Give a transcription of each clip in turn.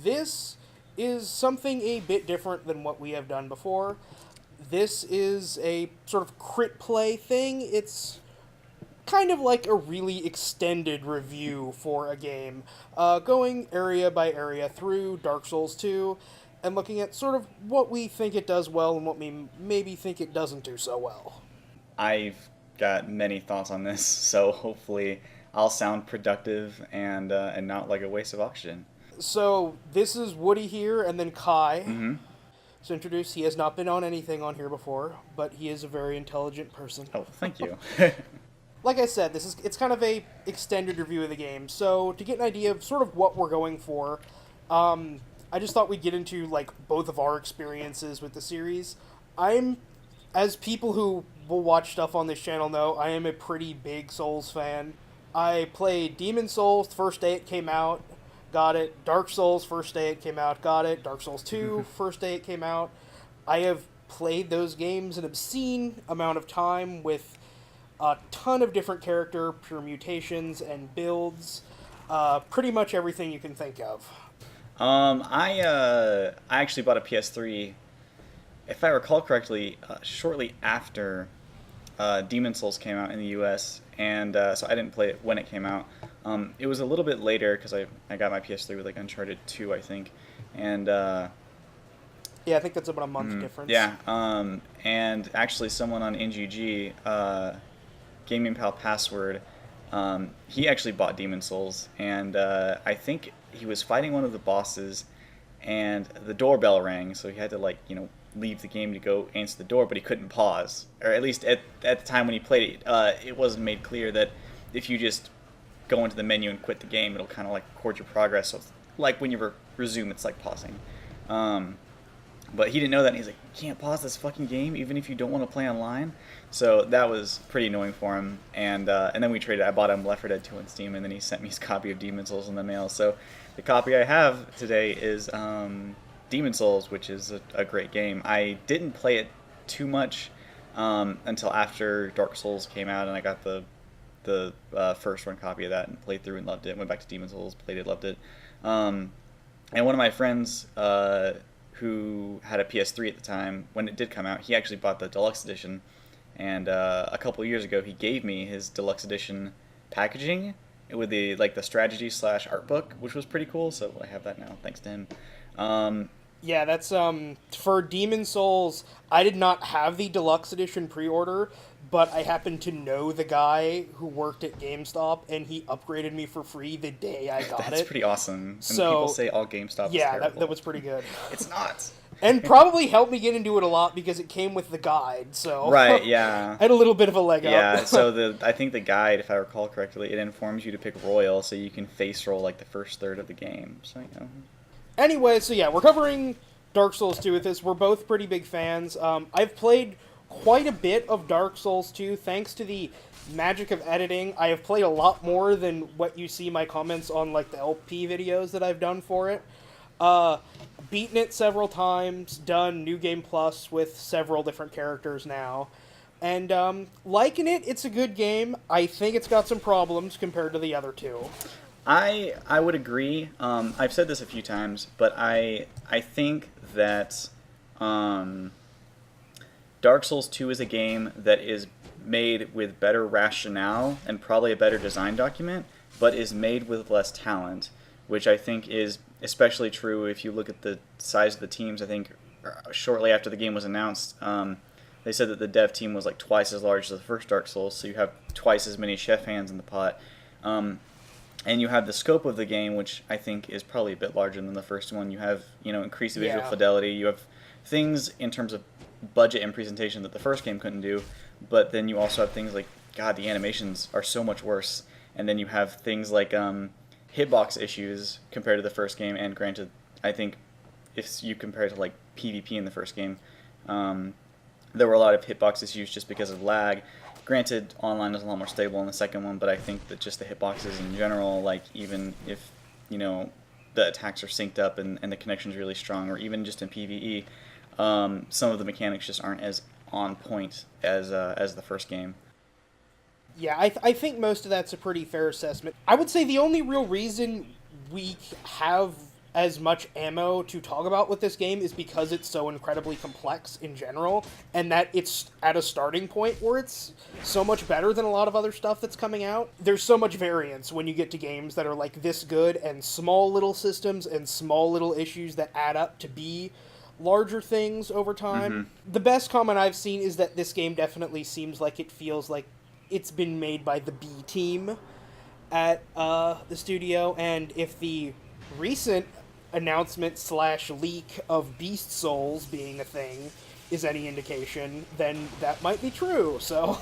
This is something a bit different than what we have done before. This is a sort of crit play thing. It's kind of like a really extended review for a game, going area by area through Dark Souls 2 and looking at sort of what we think it does well and what we maybe think it doesn't do so well. I've got many thoughts on this, so hopefully I'll sound productive and not like a waste of oxygen. So this is Woody here, and then Kai. Mm-hmm. So introduce, he has not been on anything on here before, but he is a very intelligent person. Oh, thank you. Like I said, it's kind of a extended review of the game. So to get an idea of sort of what we're going for, I just thought we'd get into like both of our experiences with the series. As people who will watch stuff on this channel know, I am a pretty big Souls fan. I played Demon Souls the first day it came out, got it. Dark Souls first day it came out, got it. Dark Souls 2 first day it came out. I have played those games an obscene amount of time with a ton of different character permutations and builds, pretty much everything you can think of. I actually bought a PS3, if I recall correctly, shortly after Demon Souls came out in the U.S., and so I didn't play it when it came out. It was a little bit later because I got my PS3 with like Uncharted 2, I think, and yeah, I think that's about a month difference. Yeah, and actually someone on NGG, Gaming Pal Password, he actually bought Demon Souls, and I think he was fighting one of the bosses, and the doorbell rang, so he had to leave the game to go answer the door, but he couldn't pause, or at least at the time when he played it, it wasn't made clear that if you just go into the menu and quit the game, it'll kind of like record your progress. So like when you resume, it's like pausing. But he didn't know that, and he's like, you can't pause this fucking game even if you don't want to play online. So that was pretty annoying for him. And then we traded. I bought him Left 4 Dead 2 on Steam, and then he sent me his copy of Demon Souls in the mail. So the copy I have today is Demon Souls, which is a great game. I didn't play it too much until after Dark Souls came out, and I got the first run copy of that and played through and loved it. Went back to Demon Souls, played it, loved it. And one of my friends who had a PS3 at the time, when it did come out, he actually bought the deluxe edition. And a couple of years ago, he gave me his deluxe edition packaging with the strategy / art book, which was pretty cool. So I have that now, thanks to him. Yeah, that's for Demon Souls. I did not have the deluxe edition pre-order, but I happened to know the guy who worked at GameStop, and he upgraded me for free the day I got it. That's pretty awesome. And so, people say all GameStop is terrible. that was pretty good. It's not. And probably helped me get into it a lot because it came with the guide, so... Right, yeah. I had a little bit of a leg up. Yeah, so I think the guide, if I recall correctly, it informs you to pick Royal, so you can face roll like the first third of the game. So, you know. Anyway, so yeah, we're covering Dark Souls 2 with this. We're both pretty big fans. I've played quite a bit of Dark Souls 2, thanks to the magic of editing. I have played a lot more than what you see my comments on like the LP videos that I've done for it. Beaten it several times, done New Game Plus with several different characters now. And liking it, it's a good game. I think it's got some problems compared to the other two. I would agree. I've said this a few times, but I think that Dark Souls 2 is a game that is made with better rationale and probably a better design document, but is made with less talent, which I think is especially true if you look at the size of the teams. I think shortly after the game was announced, they said that the dev team was like twice as large as the first Dark Souls, so you have twice as many chef hands in the pot. And you have the scope of the game, which I think is probably a bit larger than the first one. You have, increased visual fidelity. You have things in terms of budget and presentation that the first game couldn't do, but then you also have things like, God, the animations are so much worse. And then you have things like hitbox issues compared to the first game, and granted, I think if you compare it to like PvP in the first game, there were a lot of hitbox issues just because of lag. Granted, online is a lot more stable in the second one, but I think that just the hitboxes in general, like even if, the attacks are synced up and the connection's really strong, or even just in PvE, some of the mechanics just aren't as on point as the first game. Yeah, I think most of that's a pretty fair assessment. I would say the only real reason we have as much ammo to talk about with this game is because it's so incredibly complex in general, and that it's at a starting point where it's so much better than a lot of other stuff that's coming out. There's so much variance when you get to games that are like this good, and small little systems and small little issues that add up to be larger things over time. The best comment I've seen is that this game definitely seems like it feels like it's been made by the B team at the studio, and if the recent announcement / leak of Beast Souls being a thing is any indication, then that might be true. So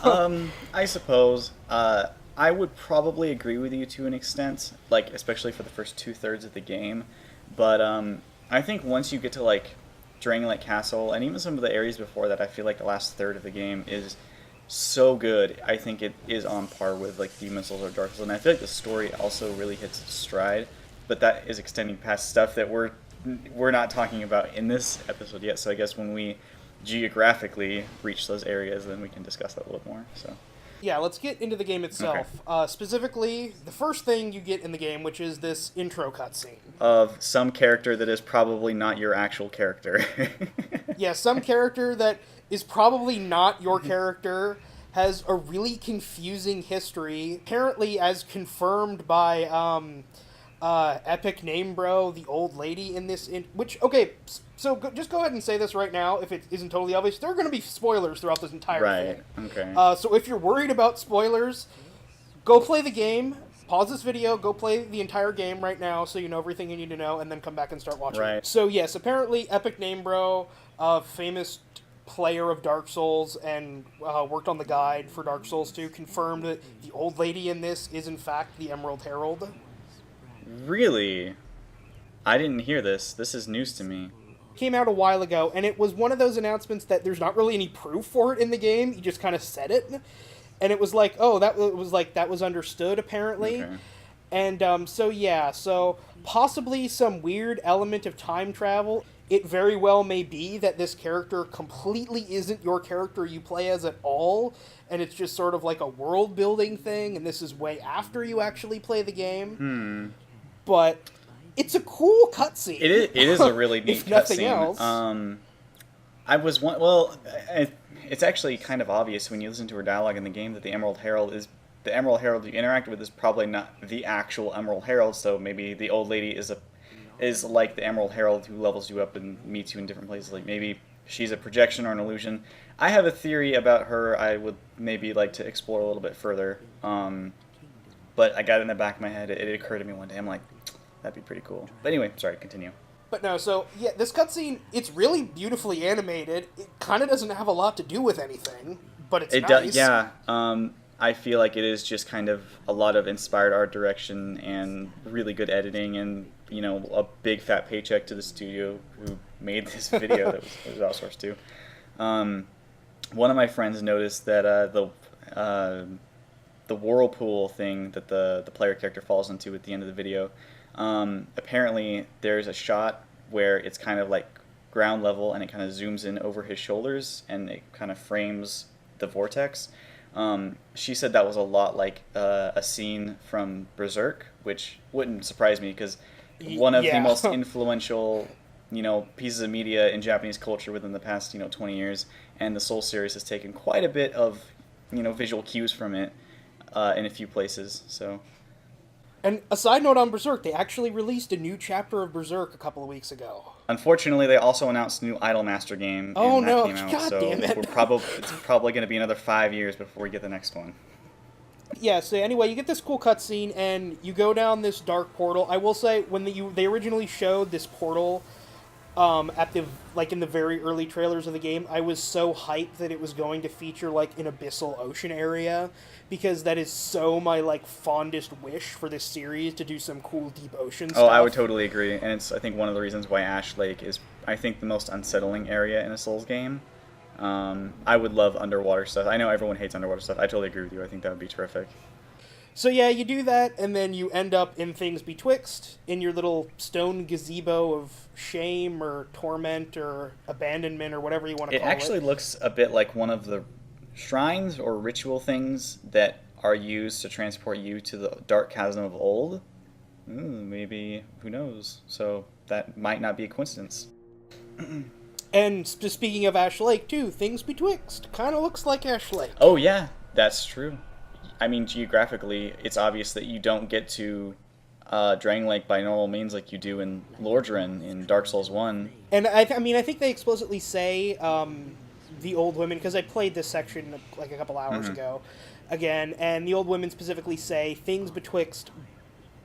I suppose I would probably agree with you to an extent, like especially for the first 2/3 of the game. But I think once you get to like Drangleic Castle and even some of the areas before that, I feel like the last third of the game is so good. I think it is on par with like Demon's Souls or Dark Souls, and I feel like the story also really hits its stride. But that is extending past stuff that we're not talking about in this episode yet. So I guess when we geographically reach those areas, then we can discuss that a little more. So yeah, let's get into the game itself. Okay. Specifically, the first thing you get in the game, which is this intro cutscene of some character that is probably not your actual character. Yeah, some character that is probably not your character, has a really confusing history, apparently as confirmed by Epic Name Bro, the old lady in this, so just go ahead and say this right now, if it isn't totally obvious. There are going to be spoilers throughout this entire thing. Right, okay. So if you're worried about spoilers, go play the game, pause this video, go play the entire game right now so you know everything you need to know, and then come back and start watching. Right. So yes, apparently Epic Name Bro, famous player of Dark Souls and worked on the guide for Dark Souls 2, confirmed that the old lady in this is in fact the Emerald Herald. Really? I didn't hear this. This is news to me. Came out a while ago, and it was one of those announcements that there's not really any proof for it in the game. You just kind of said it, and it was like, oh, that was understood apparently. Okay. And so possibly some weird element of time travel. It very well may be that this character completely isn't your character you play as at all, and it's just sort of like a world building thing, and this is way after you actually play the game. But it's a cool cutscene. It is a really neat if nothing cutscene. else. It's actually kind of obvious when you listen to her dialogue in the game that the Emerald Herald you interact with is probably not the actual Emerald Herald. So maybe the old lady is like the Emerald Herald who levels you up and meets you in different places. Like maybe she's a projection or an illusion. I have a theory about her I would maybe like to explore a little bit further. But I got it in the back of my head. It occurred to me one day. I'm like, that'd be pretty cool. But anyway, sorry, continue. But no, so, yeah, this cutscene, it's really beautifully animated. It kind of doesn't have a lot to do with anything, but it's nice. Does, yeah. I feel like it is just kind of a lot of inspired art direction and really good editing and, you know, a big fat paycheck to the studio who made this video that was outsourced to. One of my friends noticed that the whirlpool thing that the player character falls into at the end of the video, apparently there's a shot where it's kind of like ground level and it kind of zooms in over his shoulders and it kind of frames the vortex. She said that was a lot like a scene from Berserk, which wouldn't surprise me because one of the most influential, you know, pieces of media in Japanese culture within the past, 20 years, and the Soul series has taken quite a bit of, visual cues from it in a few places. So. And a side note on Berserk, they actually released a new chapter of Berserk a couple of weeks ago. Unfortunately, they also announced a new Idolmaster game. Oh and that no! Came out, God so damn it! It's probably going to be another 5 years before we get the next one. Yeah. So anyway, you get this cool cutscene, and you go down this dark portal. I will say, when they originally showed this portal, in the very early trailers of the game, I was so hyped that it was going to feature like an abyssal ocean area, because that is so my fondest wish for this series, to do some cool deep ocean stuff. Oh, I would totally agree, and it's I think one of the reasons why Ash Lake is I think the most unsettling area in a Souls game. I would love underwater stuff. I know everyone hates underwater stuff. I totally agree with you. I think that would be terrific. So yeah, you do that, and then you end up in things Betwixt, in your little stone gazebo of shame, or torment, or abandonment, or whatever you want to call it. It actually looks a bit like one of the shrines or ritual things that are used to transport you to the dark chasm of old. Maybe, who knows? So that might not be a coincidence. And speaking of Ash Lake, too, Things Betwixt kind of looks like Ash Lake. Oh yeah, that's true. I mean, geographically, it's obvious that you don't get to Drang Lake by normal means like you do in Lordran in Dark Souls 1. And I think they explicitly say the old women, because I played this section like a couple hours ago again, and the old women specifically say Things Betwixt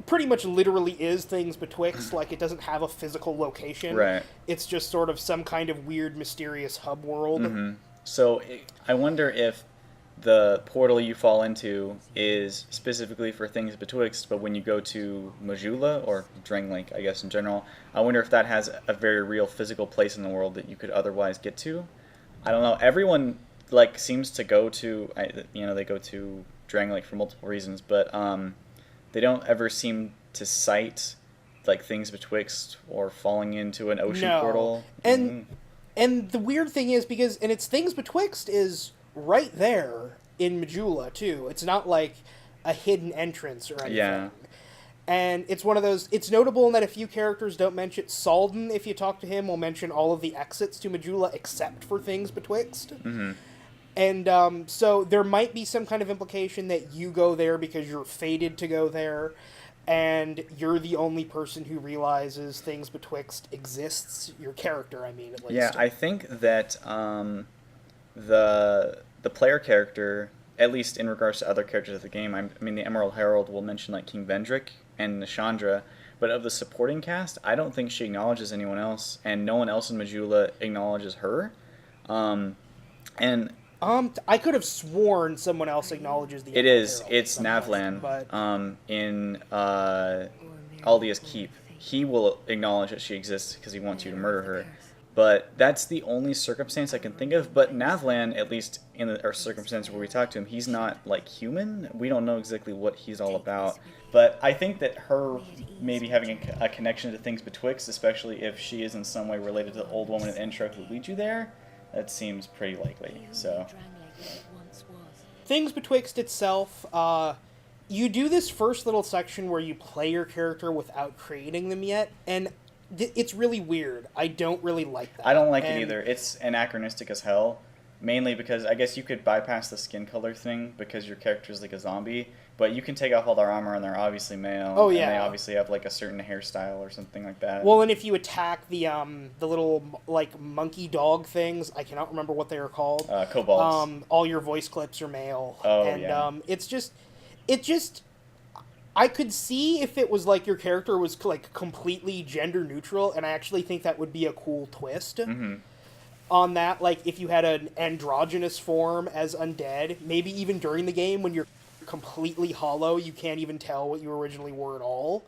pretty much literally is Things Betwixt, like it doesn't have a physical location. Right. It's just sort of some kind of weird, mysterious hub world. So I wonder if the portal you fall into is specifically for Things Betwixt, but when you go to Majula, or Drang Lake, I guess in general, I wonder if that has a very real physical place in the world that you could otherwise get to. I don't know. Everyone like seems to go to, they go to Drang Lake for multiple reasons, but they don't ever seem to cite like Things Betwixt or falling into an ocean portal. And the weird thing is it's Things Betwixt is right there in Majula too. It's not like a hidden entrance or anything. Yeah. And it's one of those, it's notable in that a few characters don't mention Salden, if you talk to him, will mention all of the exits to Majula except for Things Betwixt. And so there might be some kind of implication that you go there because you're fated to go there, and you're the only person who realizes Things Betwixt exists. Your character, I mean, at least. Yeah, I think that the player character, at least in regards to other characters of the game, I mean, the Emerald Herald will mention like King Vendrick and Nishandra, but of the supporting cast, I don't think she acknowledges anyone else, and no one else in Majula acknowledges her. I could have sworn someone else acknowledges the. It Emerald is. Herald It's Navlan. But in Aldia's Keep, he will acknowledge that she exists because he wants you to murder her. But that's the only circumstance I can think of. But Navlan, at least in our circumstance where we talk to him, he's not like human. We don't know exactly what he's all about. But I think that her maybe having a connection to Things Betwixt, especially if she is in some way related to the old woman in the intro who leads you there, that seems pretty likely. So, Things Betwixt itself, you do this first little section where you play your character without creating them yet, and it's really weird. I don't really like that. I don't like it either. It's anachronistic as hell, mainly because I guess you could bypass the skin color thing because your character's like a zombie, but you can take off all their armor and they're obviously male. Oh, yeah. And they obviously have like a certain hairstyle or something like that. Well, and if you attack the little like monkey dog things, I cannot remember what they are called. Kobolds. All your voice clips are male. Oh, and, yeah. It just I could see if it was like your character was like completely gender neutral, and I actually think that would be a cool twist on that. Like if you had an androgynous form as undead, maybe even during the game when you're completely hollow, you can't even tell what you originally were at all.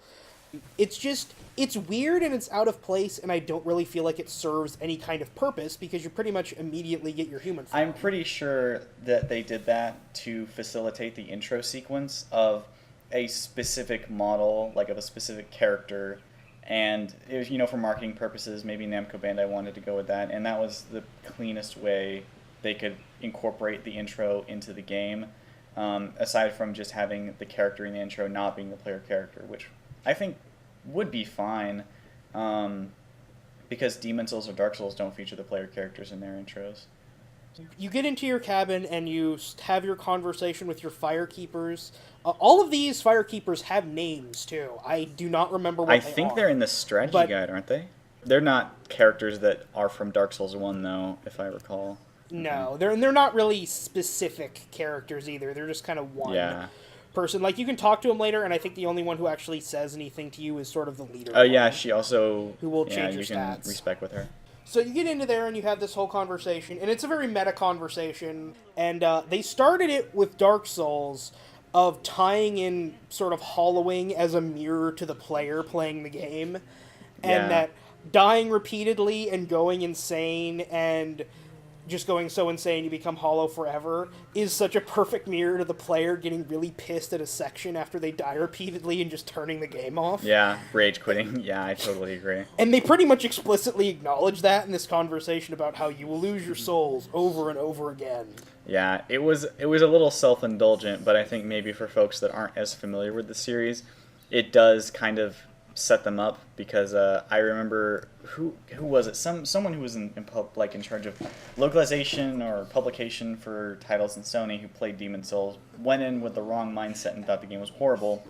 It's weird and it's out of place, and I don't really feel like it serves any kind of purpose because you pretty much immediately get your human form. I'm pretty sure that they did that to facilitate the intro sequence of a specific model, like of a specific character, and it was, for marketing purposes, maybe Namco Bandai wanted to go with that, and that was the cleanest way they could incorporate the intro into the game, aside from just having the character in the intro not being the player character, which I think would be fine, because Demon Souls or Dark Souls don't feature the player characters in their intros. You get into your cabin and you have your conversation with your firekeepers. All of these firekeepers have names, too. I do not remember what they are. I think they're in the strategy guide, aren't they? They're not characters that are from Dark Souls 1, though, if I recall. No, they're not really specific characters either. They're just kind of one person. Like, you can talk to them later, and I think the only one who actually says anything to you is sort of the leader. Oh, yeah, she also... Who will change your you stats. can respec with her. So you get into there and you have this whole conversation, and it's a very meta conversation, and they started it with Dark Souls of tying in sort of hollowing as a mirror to the player playing the game, and that dying repeatedly and going insane and just going so insane you become hollow forever is such a perfect mirror to the player getting really pissed at a section after they die repeatedly and just turning the game off. Yeah, rage quitting. Yeah, I totally agree. And they pretty much explicitly acknowledge that in this conversation about how you will lose your souls over and over again. Yeah, it was a little self-indulgent, but I think maybe for folks that aren't as familiar with the series, it does kind of set them up because I remember who was it? Someone who was in charge of localization or publication for titles in Sony who played Demon Souls went in with the wrong mindset and thought the game was horrible,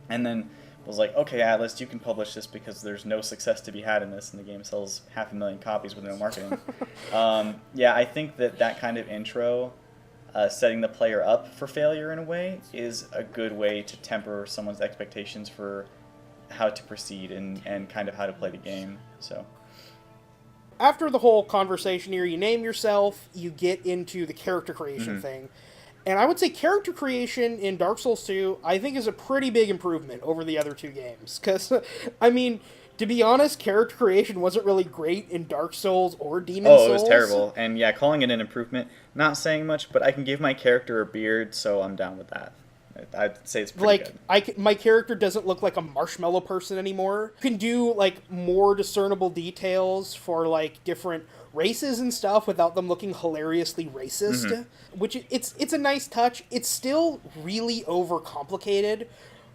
and then was like, okay, Atlas, you can publish this because there's no success to be had in this, and the game sells 500,000 copies with no marketing. Yeah, I think that kind of intro, setting the player up for failure in a way, is a good way to temper someone's expectations for how to proceed and kind of how to play the game. So After the whole conversation here, you name yourself, you get into the character creation thing. And I would say character creation in Dark Souls 2, I think, is a pretty big improvement over the other two games. Because, I mean, to be honest, character creation wasn't really great in Dark Souls or Demon Souls. Oh, it was terrible. And yeah, calling it an improvement, not saying much, but I can give my character a beard, so I'm down with that. I'd say it's pretty good. My character doesn't look like a marshmallow person anymore. You can do, like, more discernible details for, like, different races and stuff without them looking hilariously racist, which it's a nice touch. It's still really overcomplicated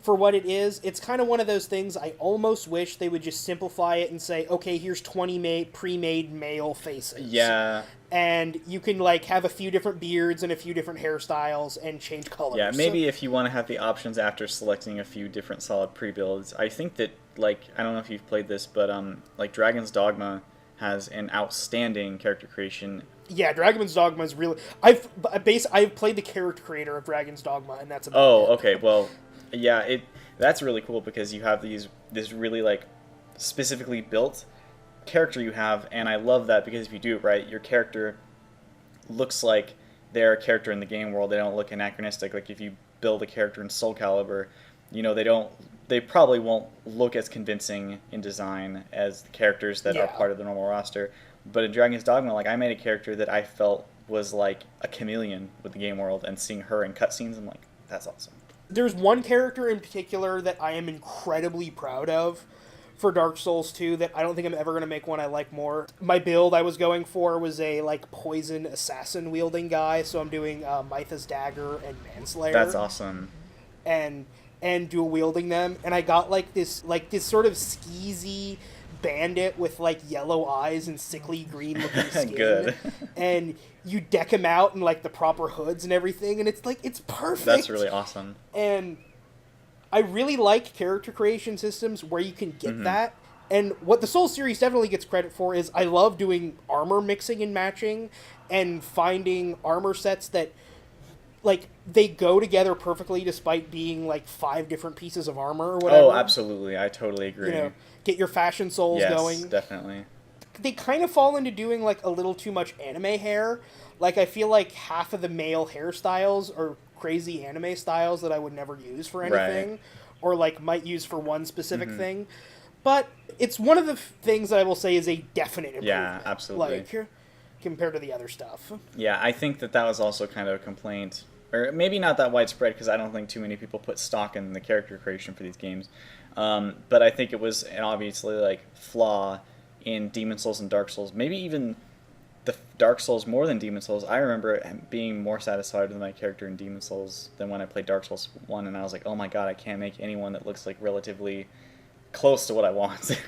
for what it is. It's kind of one of those things I almost wish they would just simplify it and say, okay, here's 20 pre-made male faces. Yeah. And you can, like, have a few different beards and a few different hairstyles and change colors. Yeah, maybe if you want to have the options after selecting a few different solid pre-builds. I think that, like, I don't know if you've played this, but, like, Dragon's Dogma has an outstanding character creation. Yeah, Dragon's Dogma is really... I've played the character creator of Dragon's Dogma, and that's about it. Oh, okay, well, yeah, that's really cool because you have this really, like, specifically built character you have, and I love that because if you do it right, your character looks like they're a character in the game world. They don't look anachronistic. Like, if you build a character in Soul Calibur, you know, they probably won't look as convincing in design as the characters that are part of the normal roster. But in Dragon's Dogma, like, I made a character that I felt was like a chameleon with the game world, and seeing her in cutscenes, I'm like, that's awesome. There's one character in particular that I am incredibly proud of for Dark Souls 2 that I don't think I'm ever going to make one I like more. My build I was going for was a, like, poison assassin wielding guy, so I'm doing Mytha's Dagger and Manslayer. That's awesome. And dual wielding them, and I got like this sort of skeezy bandit with, like, yellow eyes and sickly green looking skin. Good. And you deck him out in, like, the proper hoods and everything, and it's like, it's perfect. That's really awesome. And I really like character creation systems where you can get that. And what the Souls series definitely gets credit for is I love doing armor mixing and matching and finding armor sets that, like, they go together perfectly despite being, like, 5 different pieces of armor or whatever. Oh, absolutely. I totally agree. You know, get your fashion souls going. Yes, definitely. They kind of fall into doing, like, a little too much anime hair. Like, I feel like half of the male hairstyles are crazy anime styles that I would never use for anything. Right. Or, like, might use for one specific thing. But it's one of the things that I will say is a definite improvement. Yeah, absolutely. Like, compared to the other stuff. Yeah, I think that was also kind of a complaint, or maybe not that widespread because I don't think too many people put stock in the character creation for these games. But I think it was an obviously, like, flaw in Demon Souls and Dark Souls. Maybe even the Dark Souls more than Demon Souls. I remember being more satisfied with my character in Demon Souls than when I played Dark Souls 1, and I was like, oh my god, I can't make anyone that looks, like, relatively close to what I want.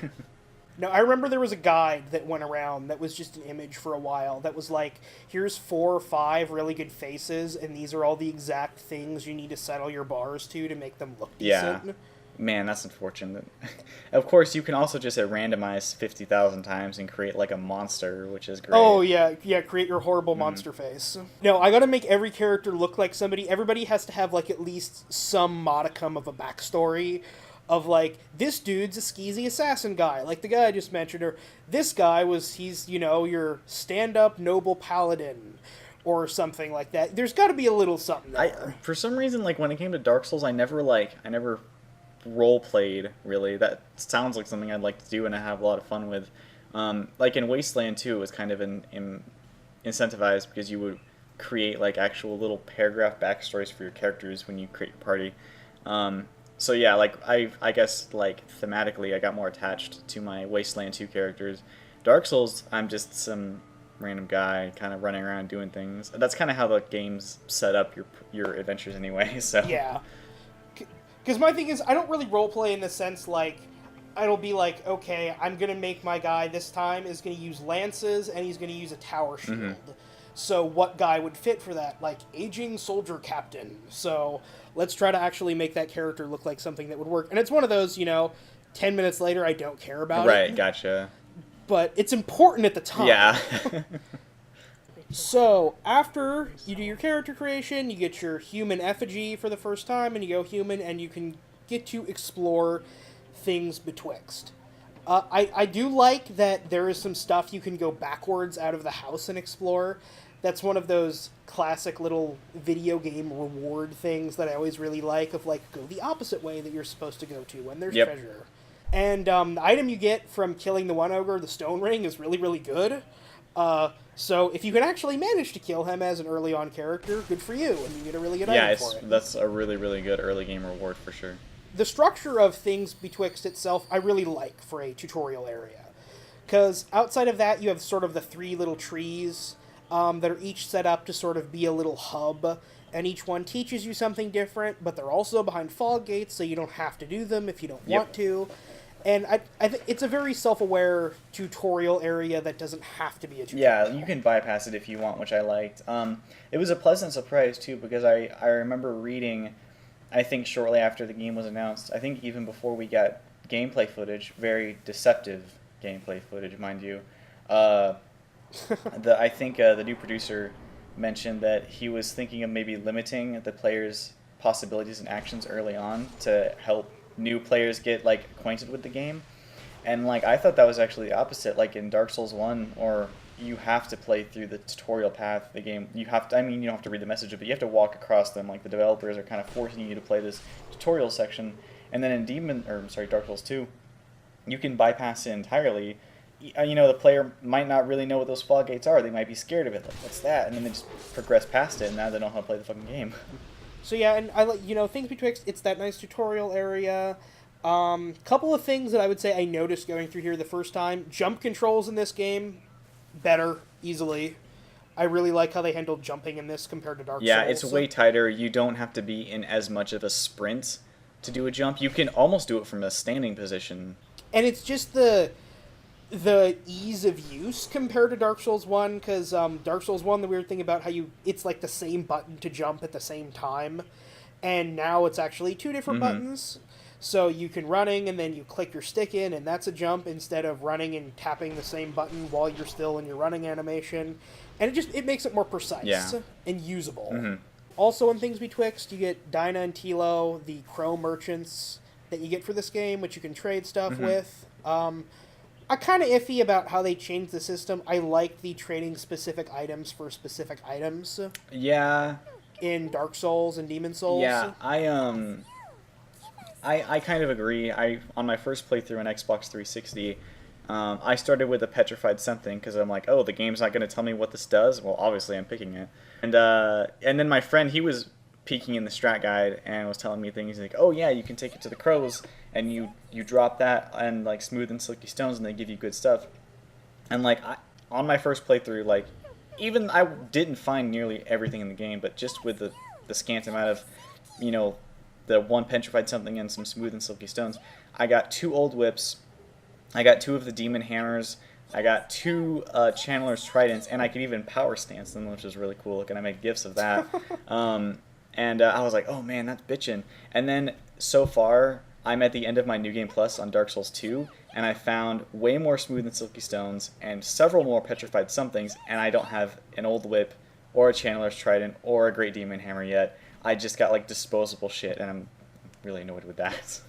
No, I remember there was a guide that went around that was just an image for a while that was like, here's 4 or 5 really good faces, and these are all the exact things you need to settle your bars to make them look decent. Yeah. Man, that's unfortunate. Of course, you can also just randomize 50,000 times and create, like, a monster, which is great. Oh, yeah, create your horrible monster face. No, I gotta make every character look like somebody. Everybody has to have, like, at least some modicum of a backstory of, like, this dude's a skeezy assassin guy, like the guy I just mentioned, or this guy he's, you know, your stand-up noble paladin, or something like that. There's gotta be a little something there. For some reason, like, when it came to Dark Souls, I never role-played, really. That sounds like something I'd like to do and I have a lot of fun with. Like, in Wasteland 2, it was kind of incentivized because you would create, like, actual little paragraph backstories for your characters when you create your party. So yeah, like, I guess, like, thematically, I got more attached to my Wasteland 2 characters. Dark Souls, I'm just some random guy kind of running around doing things. That's kind of how the game's set up your adventures anyway, so... Yeah. Because my thing is, I don't really roleplay in the sense, like, it'll be like, okay, I'm going to make my guy this time is going to use lances and he's going to use a tower shield. So what guy would fit for that? Like, aging soldier captain. So let's try to actually make that character look like something that would work. And it's one of those, 10 minutes later, I don't care about it. Right, gotcha. But it's important at the time. Yeah. So, after you do your character creation, you get your human effigy for the first time, and you go human, and you can get to explore things betwixt. I do like that there is some stuff you can go backwards out of the house and explore. That's one of those classic little video game reward things that I always really like, of like, go the opposite way that you're supposed to go to when there's treasure. And the item you get from killing the one ogre, the stone ring, is really, really good. So if you can actually manage to kill him as an early on character, good for you, and you get a really good item for it. That's a really, really good early game reward for sure. The structure of things betwixt itself, I really like for a tutorial area. Because outside of that, you have sort of the 3 little trees that are each set up to sort of be a little hub, and each one teaches you something different, but they're also behind fog gates, so you don't have to do them if you don't want to. And I think it's a very self-aware tutorial area that doesn't have to be a tutorial. Yeah, you can bypass it if you want, which I liked. It was a pleasant surprise, too, because I remember reading, I think shortly after the game was announced, I think even before we got gameplay footage, very deceptive gameplay footage, mind you, I think the new producer mentioned that he was thinking of maybe limiting the players' possibilities and actions early on to help new players get like acquainted with the game. And like I thought that was actually the opposite. Like in Dark Souls 1, or you have to play through the tutorial path of the game. You have to, you don't have to read the message, but you have to walk across them. Like the developers are kind of forcing you to play this tutorial section. And then in Dark Souls 2, you can bypass it entirely. The player might not really know what those fog gates are. They might be scared of it. Like, what's that? And then they just progress past it, and now they know how to play the fucking game. So yeah, and I like, things betwixt, it's that nice tutorial area. Couple of things that I would say I noticed going through here the first time. Jump controls in this game, better, easily. I really like how they handled jumping in this compared to Dark Souls. Yeah, it's way tighter. You don't have to be in as much of a sprint to do a jump. You can almost do it from a standing position. And it's just the ease of use compared to Dark Souls 1, because Dark Souls 1, the weird thing about how it's like the same button to jump at the same time, and now it's actually 2 different buttons. So you can running, and then you click your stick in, and that's a jump, instead of running and tapping the same button while you're still in your running animation. And it makes it more precise and usable. Also in things betwixt, you get Dinah and Tilo, the crow merchants that you get for this game, which you can trade stuff with. I'm kind of iffy about how they changed the system. I like the trading specific items for specific items. Yeah. In Dark Souls and Demon Souls. Yeah, I kind of agree. On my first playthrough on Xbox 360, I started with a petrified something because I'm like, oh, the game's not going to tell me what this does. Well, obviously I'm picking it. And then my friend, he was peeking in the strat guide and was telling me things like, oh yeah, you can take it to the crows and you drop that and like smooth and silky stones and they give you good stuff. And like on my first playthrough, like even I didn't find nearly everything in the game, but just with the scant amount of the one petrified something and some smooth and silky stones, I got 2 old whips, I got 2 of the demon hammers, I got 2 channeler's tridents, and I could even power stance them, which is really cool. And I made gifs of that. And I was like, oh man, that's bitchin'. And then, so far, I'm at the end of my New Game Plus on Dark Souls 2, and I found way more smooth and silky stones, and several more petrified somethings, and I don't have an old whip, or a channeler's trident, or a great demon hammer yet. I just got, like, disposable shit, and I'm really annoyed with that.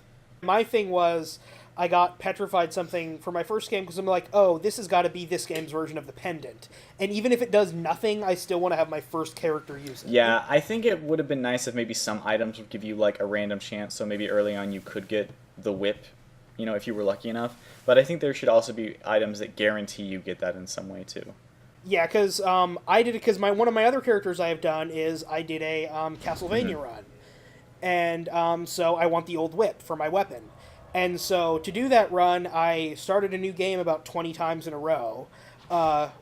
My thing was, I got petrified something for my first game because I'm like, oh, this has got to be this game's version of the pendant. And even if it does nothing, I still want to have my first character use it. Yeah, I think it would have been nice if maybe some items would give you like a random chance, so maybe early on you could get the whip, if you were lucky enough. But I think there should also be items that guarantee you get that in some way too. Yeah, because I did it because one of my other characters I have done is I did a Castlevania run. And so I want the old whip for my weapon. And so to do that run, I started a new game about 20 times in a row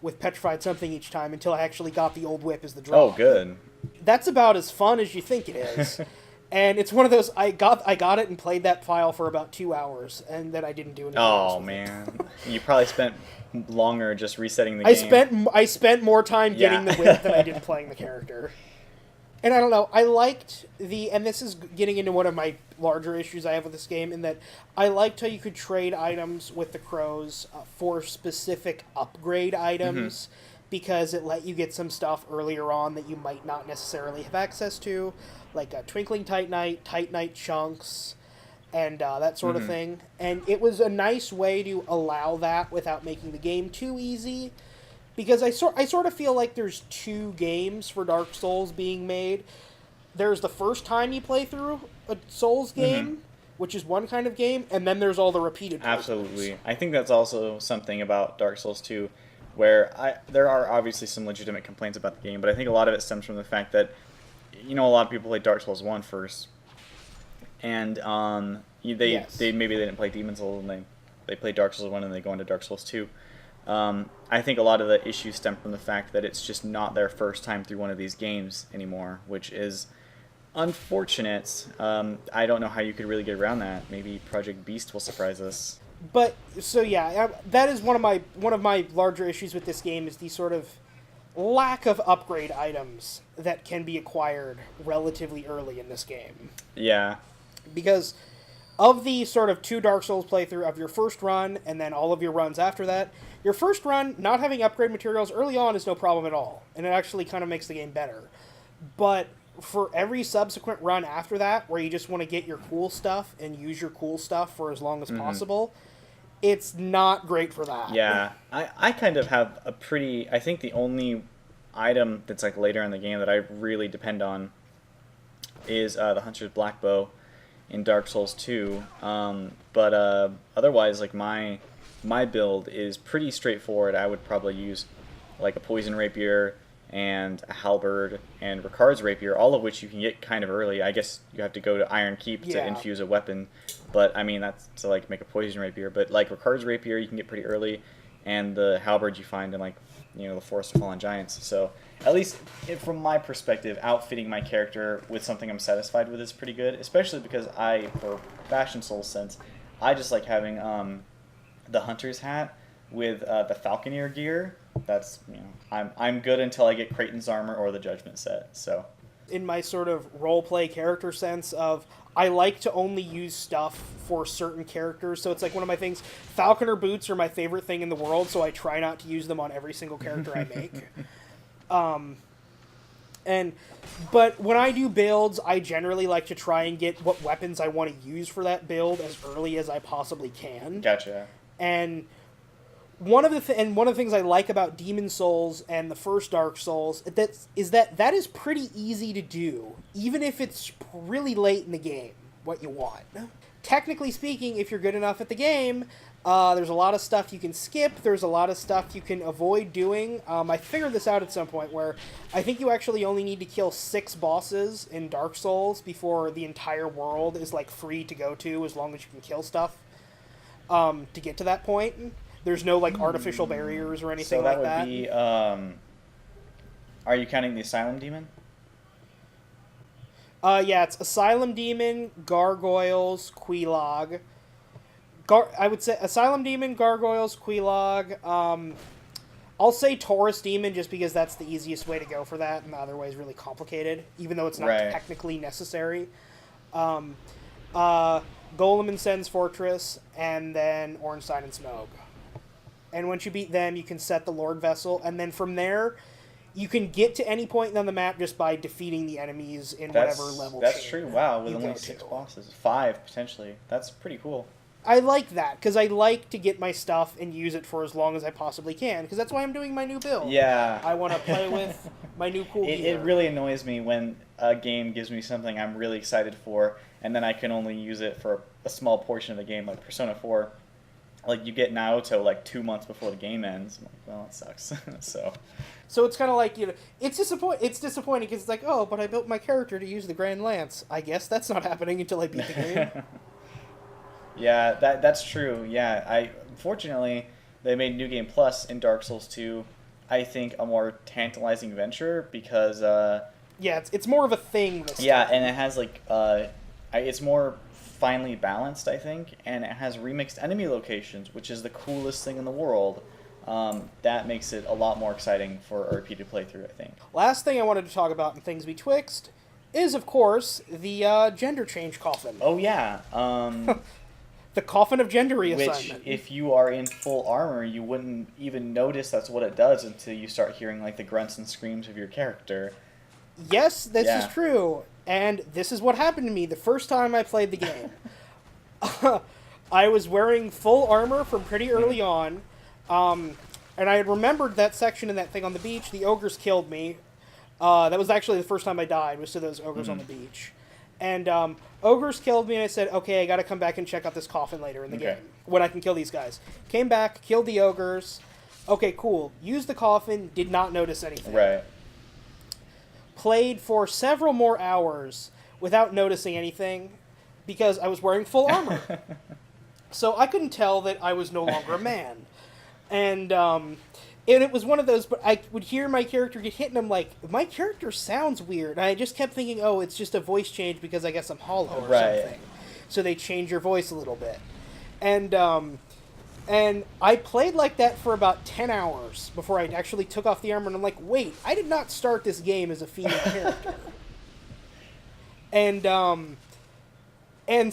with petrified something each time until I actually got the old whip as the draw. Oh, good. That's about as fun as you think it is. And it's one of those I got it and played that file for about 2 hours, and then I didn't do anything else Oh with it. man, you probably spent longer just resetting the I game. spent more time getting Yeah. the whip than I did playing the character. And I don't know, I liked and this is getting into one of my larger issues I have with this game, in that I liked how you could trade items with the crows for specific upgrade items, because it let you get some stuff earlier on that you might not necessarily have access to, like Twinkling Titanite chunks, and that sort of thing. And it was a nice way to allow that without making the game too easy. Because I sort of feel like there's two games for Dark Souls being made. There's the first time you play through a Souls game, which is one kind of game, and then there's all the repeated playthroughs. Absolutely. I think that's also something about Dark Souls 2, where there are obviously some legitimate complaints about the game, but I think a lot of it stems from the fact that, a lot of people played Dark Souls 1 first, and Yes. they maybe they didn't play Demon Souls, and they played Dark Souls 1 and they go into Dark Souls 2. I think a lot of the issues stem from the fact that it's just not their first time through one of these games anymore, which is unfortunate. I don't know how you could really get around that. Maybe Project Beast will surprise us. But so yeah, that is one of my larger issues with this game, is the sort of lack of upgrade items that can be acquired relatively early in this game. Yeah. Because of the sort of two Dark Souls playthrough of your first run and then all of your runs after that, your first run, not having upgrade materials early on is no problem at all, and it actually kind of makes the game better. But for every subsequent run after that, where you just want to get your cool stuff and use your cool stuff for as long as possible, it's not great for that. Yeah. I kind of have I think the only item that's like later in the game that I really depend on is the Hunter's Black Bow in Dark Souls 2. But otherwise, like my build is pretty straightforward. I would probably use like a poison rapier and a halberd and Ricard's rapier, all of which you can get kind of early. I guess you have to go to Iron Keep to infuse a weapon, but I mean that's to like make a poison rapier. But like Ricard's rapier you can get pretty early, and the halberd you find in like the Forest of Fallen Giants. So at least from my perspective, outfitting my character with something I'm satisfied with is pretty good, especially because for Fashion Souls sense, I just like having the hunter's hat with the falconer gear. That's I'm good until I get Kraton's armor or the Judgment set. So in my sort of roleplay character sense of, I like to only use stuff for certain characters. So it's like one of my things, falconer boots are my favorite thing in the world, so I try not to use them on every single character I make. But when I do builds, I generally like to try and get what weapons I want to use for that build as early as I possibly can. Gotcha. And one of the things I like about Demon Souls and the first Dark Souls is that is pretty easy to do, even if it's really late in the game, what you want. Technically speaking, if you're good enough at the game, there's a lot of stuff you can skip, there's a lot of stuff you can avoid doing. I figured this out at some point where I think you actually only need to kill 6 bosses in Dark Souls before the entire world is like free to go to, as long as you can kill stuff to get to that point. There's no like artificial barriers or anything like that. So that would be, are you counting the Asylum Demon? Yeah, it's Asylum Demon, Gargoyles, Quelaag. I would say Asylum Demon, Gargoyles, Quelaag. I'll say Taurus Demon just because that's the easiest way to go for that, and the other way is really complicated, even though it's not technically necessary. Golem and Sen's Fortress, and then Ornstein and Smoke. And once you beat them, you can set the Lord Vessel, and then from there, you can get to any point on the map just by defeating the enemies in whatever level. That's true. Wow, with only 6 bosses, 5 potentially. That's pretty cool. I like that because I like to get my stuff and use it for as long as I possibly can, because that's why I'm doing my new build. Yeah. I want to play with my new cool gear. It really annoys me when a game gives me something I'm really excited for, and then I can only use it for a small portion of the game, like Persona 4. Like, you get Naoto, like, 2 months before the game ends. I'm like, well, it sucks. So it's kind of like, it's disappointing because it's like, oh, but I built my character to use the Grand Lance. I guess that's not happening until I beat the game. Yeah, that's true. Yeah, fortunately, they made New Game Plus in Dark Souls 2, I think, a more tantalizing venture because Yeah, it's more of a thing this Yeah, time. and it has like it's more finely balanced, I think, and it has remixed enemy locations, which is the coolest thing in the world. That makes it a lot more exciting for a repeated playthrough, I think. Last thing I wanted to talk about in Things Betwixt is, of course, the gender change coffin. Oh yeah, The coffin of gender which reassignment. if you are in full armor, you wouldn't even notice that's what it does until you start hearing like the grunts and screams of your character. Yes, this Yeah. is true. And this is what happened to me the first time I played the game. I was wearing full armor from pretty early on, and I had remembered that section in that thing on the beach. The ogres killed me. That was actually the first time I died, was to those ogres on the beach. And ogres killed me, and I said, okay, I gotta come back and check out this coffin later in the game, when I can kill these guys. Came back, killed the ogres. Okay, cool. Used the coffin, did not notice anything. Right. Played for several more hours without noticing anything because I was wearing full armor. So I couldn't tell that I was no longer a man. And it was one of those, but I would hear my character get hit, and I'm like, my character sounds weird. And I just kept thinking, oh, it's just a voice change because I guess I'm hollow or something. So they change your voice a little bit. And I played like that for about 10 hours before I actually took off the armor, and I'm like, wait, I did not start this game as a female character. And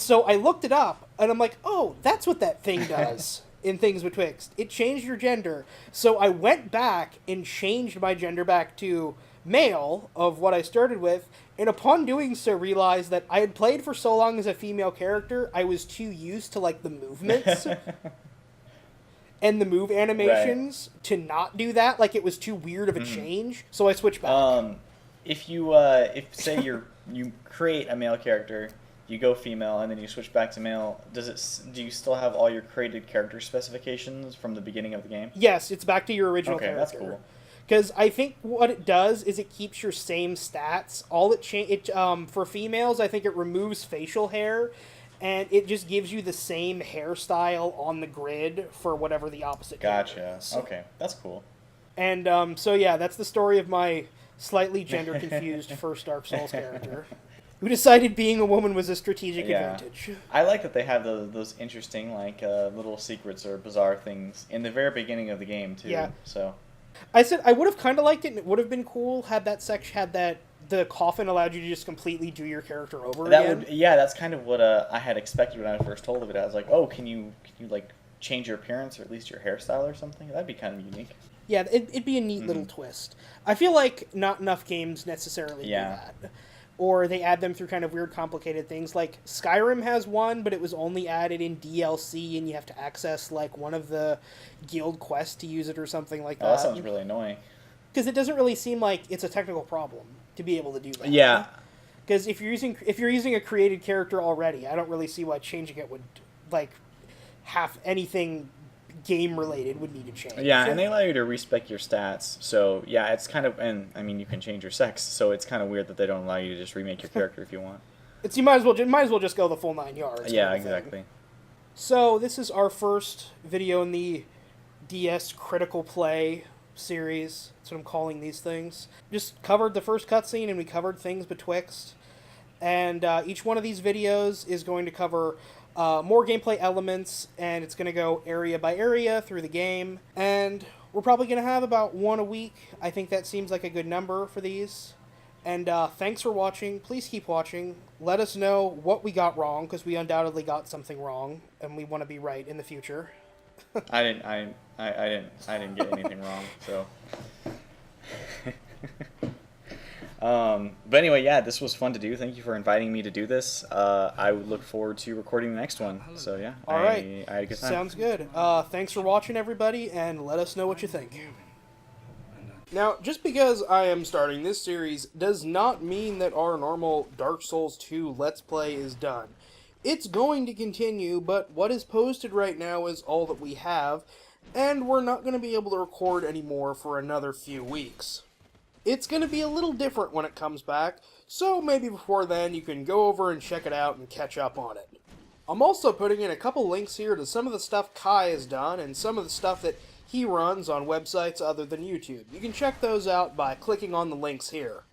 so I looked it up, and I'm like, oh, that's what that thing does in Things Betwixt. It changed your gender. So I went back and changed my gender back to male of what I started with, and upon doing so realized that I had played for so long as a female character, I was too used to, like, the movements and the move animations to not do that. Like, it was too weird of a change, so I switched back. If say you create a male character, you go female, and then you switch back to male, do you still have all your created character specifications from the beginning of the game? Yes, it's back to your original character. Okay, that's cool. Because I think what it does is it keeps your same stats. All for females, I think it removes facial hair, and it just gives you the same hairstyle on the grid for whatever the opposite Gotcha. is. Okay, that's cool. And so yeah, that's the story of my slightly gender confused first Dark Souls character, who decided being a woman was a strategic advantage. I like that they have those interesting like little secrets or bizarre things in the very beginning of the game too. Yeah. So I said I would have kind of liked it, and it would have been cool had that section the coffin allowed you to just completely do your character over again. That's kind of what I had expected when I first told of it. I was like, oh, can you like change your appearance or at least your hairstyle or something? That'd be kind of unique. Yeah, it'd be a neat little twist. I feel like not enough games necessarily do that. Or they add them through kind of weird, complicated things. Like, Skyrim has one, but it was only added in DLC, and you have to access, like, one of the guild quests to use it or something like that. Oh, that sounds really annoying. Because it doesn't really seem like it's a technical problem to be able to do that. Yeah. Because if you're using a created character already, I don't really see why changing it would, like, have anything game-related would need to change. Yeah, and they allow you to respec your stats. So, yeah, it's kind of... And, I mean, you can change your sex, so it's kind of weird that they don't allow you to just remake your character if you want. You might as well just go the full 9 yards. Yeah, exactly. So, this is our first video in the DS Critical Play series. That's what I'm calling these things. Just covered the first cutscene, and we covered Things Betwixt. And each one of these videos is going to cover more gameplay elements, and it's going to go area by area through the game. And we're probably going to have about one a week. I think that seems like a good number for these. And thanks for watching. Please keep watching. Let us know what we got wrong, because we undoubtedly got something wrong, and we want to be right in the future. I didn't get anything wrong, so. But anyway, yeah, this was fun to do. Thank you for inviting me to do this. I would look forward to recording the next one. So yeah, all right, I had a good time. Sounds good. Thanks for watching, everybody, and let us know what you think. Now, just because I am starting this series does not mean that our normal Dark Souls 2 Let's Play is done. It's going to continue, but what is posted right now is all that we have, and we're not going to be able to record anymore for another few weeks. It's going to be a little different when it comes back, so maybe before then you can go over and check it out and catch up on it. I'm also putting in a couple links here to some of the stuff Kai has done and some of the stuff that he runs on websites other than YouTube. You can check those out by clicking on the links here.